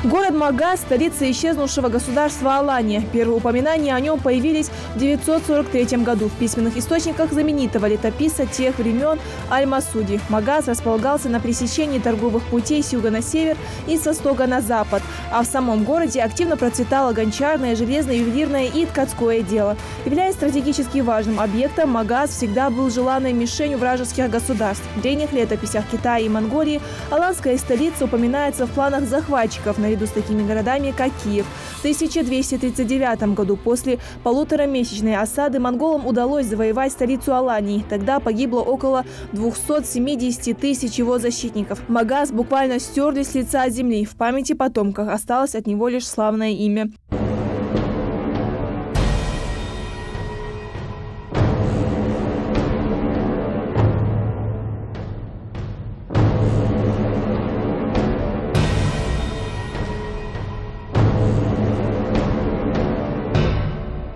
Город Магаз – столица исчезнувшего государства Алания. Первые упоминания о нем появились в 943 году в письменных источниках знаменитого летописца тех времен Аль-Масуди. Магаз располагался на пересечении торговых путей с юга на север и с востока на запад. А в самом городе активно процветало гончарное, железное, ювелирное и ткацкое дело. Являясь стратегически важным объектом, Магаз всегда был желанной мишенью вражеских государств. В древних летописях Китая и Монголии аланская столица упоминается в планах захватчиков наряду с такими городами, как Киев. В 1239 году после полуторамесячной осады монголам удалось завоевать столицу Алании. Тогда погибло около 270 тысяч его защитников. Магаз буквально стерли с лица земли. В памяти потомков осталось от него лишь славное имя.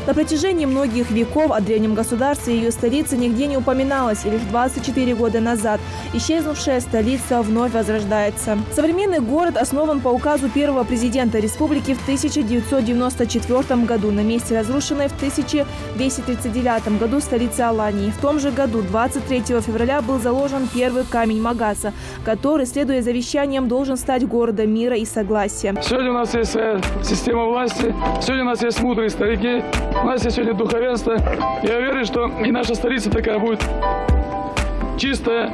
На протяжении многих веков о древнем государстве и ее столице нигде не упоминалось, и лишь 24 года назад исчезнувшая столица вновь возрождается. Современный город основан по указу первого президента республики в 1994 году на месте разрушенной в 1239 году столицы Алании. В том же году, 23 февраля, был заложен первый камень Магаса, который, следуя завещаниям, должен стать городом мира и согласия. Сегодня у нас есть своя система власти, сегодня у нас есть мудрые старики. У нас есть сегодня духовенство. Я уверен, что и наша столица такая будет чистая,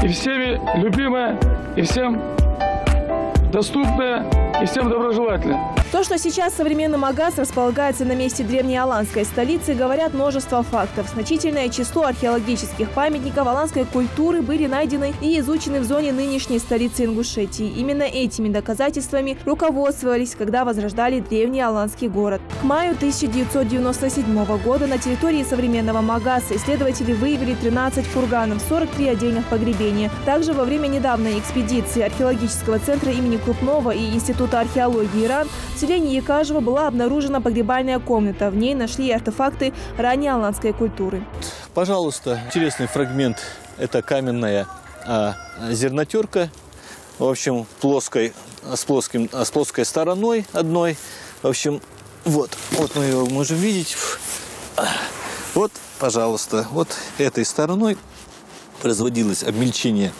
и всеми любимая, и всем доступная, и всем доброжелательная. То, что сейчас современный Магаз располагается на месте древней аланской столицы, говорят множество фактов. Значительное число археологических памятников аланской культуры были найдены и изучены в зоне нынешней столицы Ингушетии. Именно этими доказательствами руководствовались, когда возрождали древний аланский город. К маю 1997 года на территории современного Магаза исследователи выявили 13 курганов, 43 отдельных погребения. Также во время недавней экспедиции археологического центра имени Крупного и Института археологии ИРАН в селении Якажево была обнаружена погребальная комната. В ней нашли артефакты ранней аланской культуры. Пожалуйста, интересный фрагмент. Это каменная зернотерка. В общем, с плоской стороной одной. В общем, вот мы ее можем видеть. Вот, пожалуйста, вот этой стороной производилось обмельчение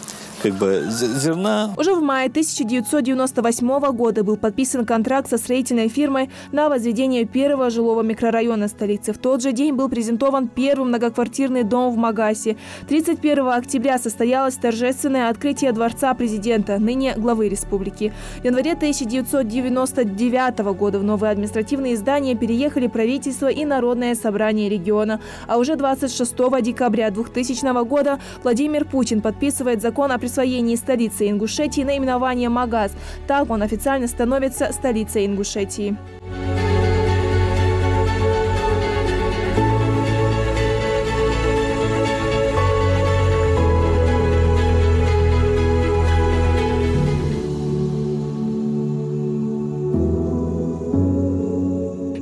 зерна. Уже в мае 1998 года был подписан контракт со строительной фирмой на возведение первого жилого микрорайона столицы. В тот же день был презентован первый многоквартирный дом в Магасе. 31 октября состоялось торжественное открытие дворца президента, ныне главы республики. В январе 1999 года в новые административные здания переехали правительство и Народное собрание региона. А уже 26 декабря 2000 года Владимир Путин подписывает закон о присвоении столицы Ингушетии наименование Магаз. Так он официально становится столицей Ингушетии.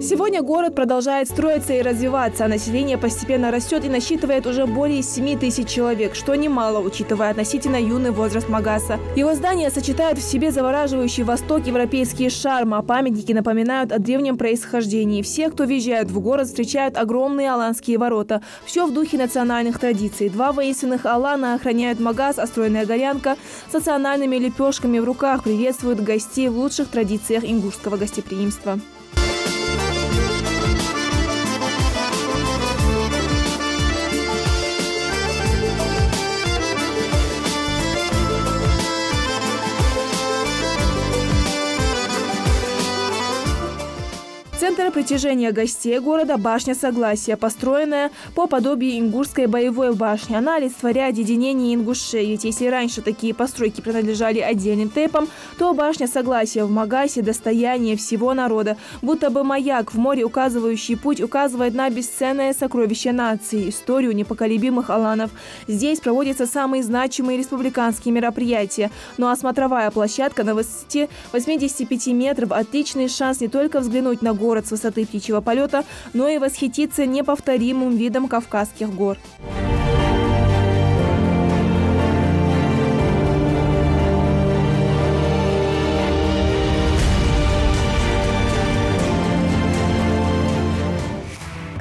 Сегодня город продолжает строиться и развиваться, а население постепенно растет и насчитывает уже более 7 тысяч человек, что немало, учитывая относительно юный возраст Магаса. Его здания сочетают в себе завораживающий восток европейский шарм, а памятники напоминают о древнем происхождении. Все, кто въезжает в город, встречают огромные аланские ворота. Все в духе национальных традиций. 2 воинственных алана охраняют Магас, а стройная горянка с национальными лепешками в руках приветствует гостей в лучших традициях ингушского гостеприимства. Центр притяжения гостей города – башня Согласия, построенная по подобию ингушской боевой башни. Она олицетворяет единение ингушей. Ведь если раньше такие постройки принадлежали отдельным тейпам, то башня Согласия в Магасе – достояние всего народа. Будто бы маяк в море, указывающий путь, указывает на бесценное сокровище нации – историю непоколебимых аланов. Здесь проводятся самые значимые республиканские мероприятия. Ну а смотровая площадка на высоте 85 метров – отличный шанс не только взглянуть на город с высоты птичьего полета, но и восхититься неповторимым видом Кавказских гор.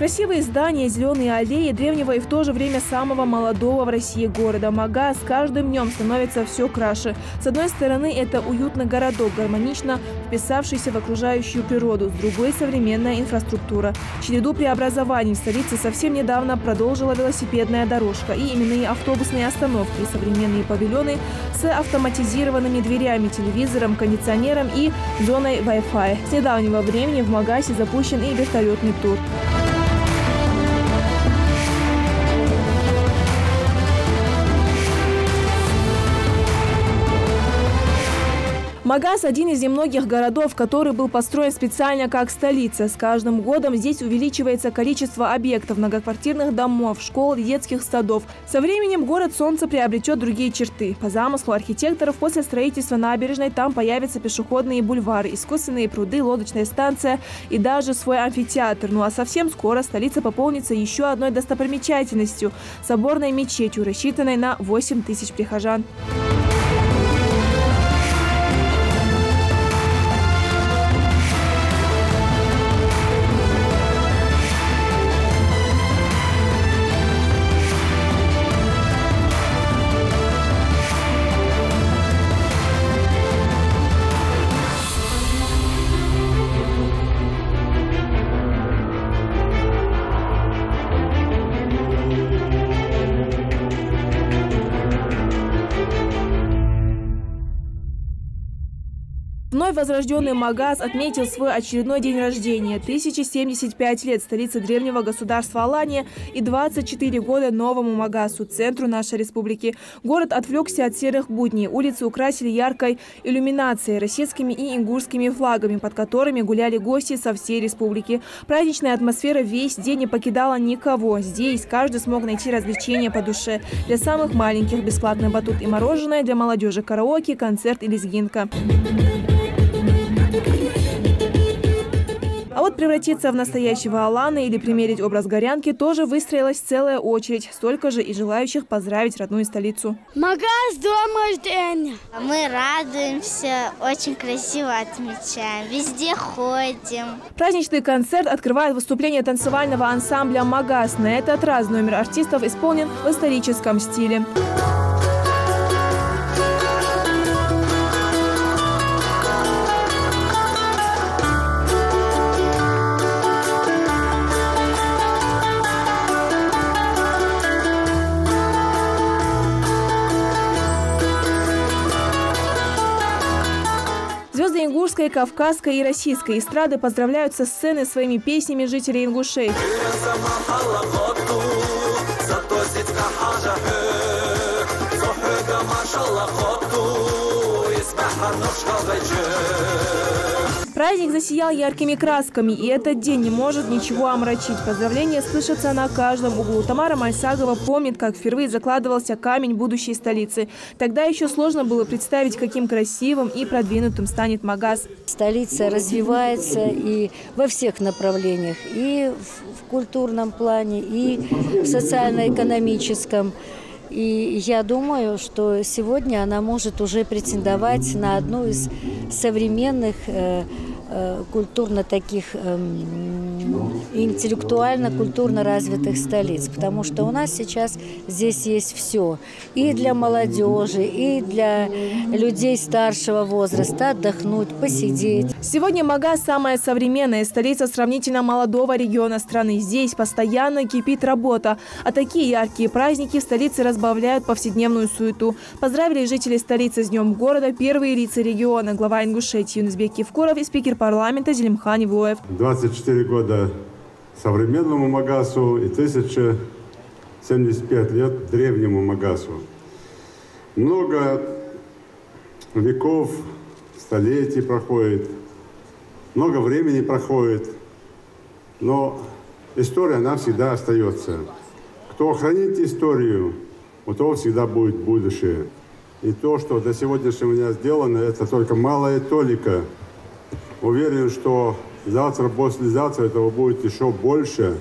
Красивые здания, зеленые аллеи древнего и в то же время самого молодого в России города Мага с каждым днем становится все краше. С одной стороны, это уютный городок, гармонично вписавшийся в окружающую природу. С другой – современная инфраструктура. Череду преобразований в столице совсем недавно продолжила велосипедная дорожка и именные автобусные остановки, и современные павильоны с автоматизированными дверями, телевизором, кондиционером и зоной Wi-Fi. С недавнего времени в Магасе запущен и вертолетный тур. Магас – один из немногих городов, который был построен специально как столица. С каждым годом здесь увеличивается количество объектов, многоквартирных домов, школ, детских садов. Со временем город Солнца приобретет другие черты. По замыслу архитекторов, после строительства набережной там появятся пешеходные бульвары, искусственные пруды, лодочная станция и даже свой амфитеатр. Ну а совсем скоро столица пополнится еще одной достопримечательностью – соборной мечетью, рассчитанной на 8 тысяч прихожан. Вновь возрожденный Магас отметил свой очередной день рождения. 1075 лет столице древнего государства Алания и 24 года новому Магасу, центру нашей республики. Город отвлекся от серых будней. Улицы украсили яркой иллюминацией, российскими и ингушскими флагами, под которыми гуляли гости со всей республики. Праздничная атмосфера весь день не покидала никого. Здесь каждый смог найти развлечения по душе. Для самых маленьких бесплатный батут и мороженое, для молодежи караоке, концерт и лезгинка. А вот превратиться в настоящего Алана или примерить образ горянки тоже выстроилась целая очередь. Столько же и желающих поздравить родную столицу. Магас, дом рождения. Мы радуемся, очень красиво отмечаем, везде ходим. Праздничный концерт открывает выступление танцевального ансамбля «Магас». На этот раз номер артистов исполнен в историческом стиле. Звезды ингушской, кавказской и российской эстрады поздравляют со сцены своими песнями жителей Ингушей. Праздник засиял яркими красками, и этот день не может ничего омрачить. Поздравления слышатся на каждом углу. Тамара Мальсагова помнит, как впервые закладывался камень будущей столицы. Тогда еще сложно было представить, каким красивым и продвинутым станет Магас. Столица развивается и во всех направлениях, и в культурном плане, и в социально-экономическом. И я думаю, что сегодня она может уже претендовать на одну из современных культурно таких интеллектуально-культурно развитых столиц, потому что у нас сейчас здесь есть все и для молодежи, и для людей старшего возраста отдохнуть, посидеть. Сегодня Магас – самая современная столица сравнительно молодого региона страны. Здесь постоянно кипит работа, а такие яркие праздники в столице разбавляют повседневную суету. Поздравили жители столицы с Днем города первые лица региона, глава Ингушетии Юнусбек Евкуров и спикер парламента Зелимхан Ивлоев. 24 года современному Магасу и 1075 лет древнему Магасу. Много веков, столетий проходит, много времени проходит, но история, она всегда остается. Кто хранит историю, у того всегда будет будущее. И то, что до сегодняшнего дня сделано, это только малая толика. Уверен, что завтра, послезавтра этого будет еще больше.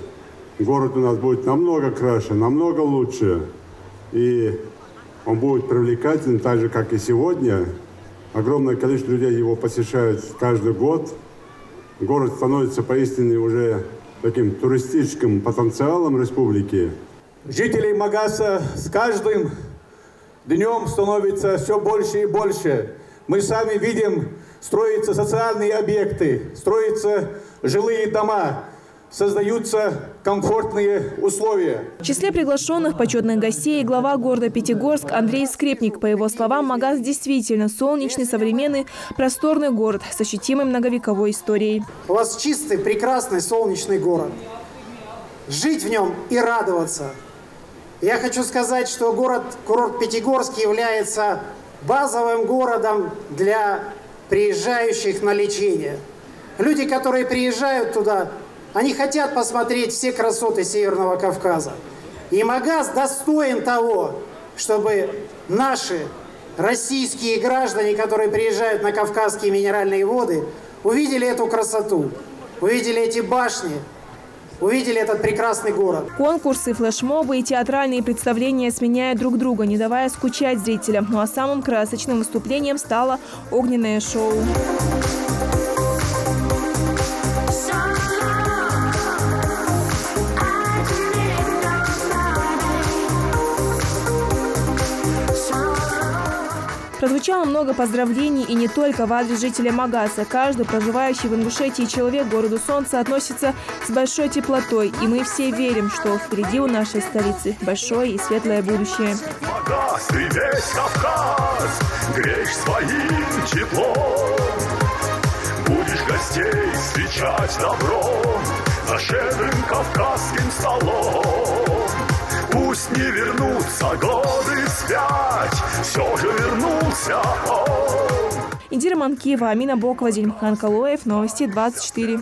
Город у нас будет намного краше, намного лучше. И он будет привлекательным, так же, как и сегодня. Огромное количество людей его посещают каждый год. Город становится поистине уже таким туристическим потенциалом республики. Жителей Магаса с каждым днем становится все больше и больше. Мы сами видим, строятся социальные объекты, строятся жилые дома, создаются комфортные условия. В числе приглашенных почетных гостей глава города Пятигорск Андрей Скрепник. По его словам, Магас действительно солнечный, современный, просторный город с ощутимой многовековой историей. У вас чистый, прекрасный, солнечный город. Жить в нем и радоваться. Я хочу сказать, что город-курорт Пятигорск является базовым городом для приезжающих на лечение. Люди, которые приезжают туда, они хотят посмотреть все красоты Северного Кавказа. И Магас достоин того, чтобы наши российские граждане, которые приезжают на Кавказские минеральные воды, увидели эту красоту, увидели эти башни, увидели этот прекрасный город. Конкурсы, флешмобы и театральные представления сменяют друг друга, не давая скучать зрителям. Ну а самым красочным выступлением стало огненное шоу. Прозвучало много поздравлений и не только в адрес жителей Магаса. Каждый проживающий в Ингушетии человек к городу солнца относится с большой теплотой. И мы все верим, что впереди у нашей столицы большое и светлое будущее. Магас и весь Кавказ греешь своим теплом. Будешь гостей встречать добром за щедрым кавказским столом. Пусть не вернутся годы вспять, все же вернулся он. Индира Манкиева, Амина Бокова, Зельмхан Калоев, Новости 24.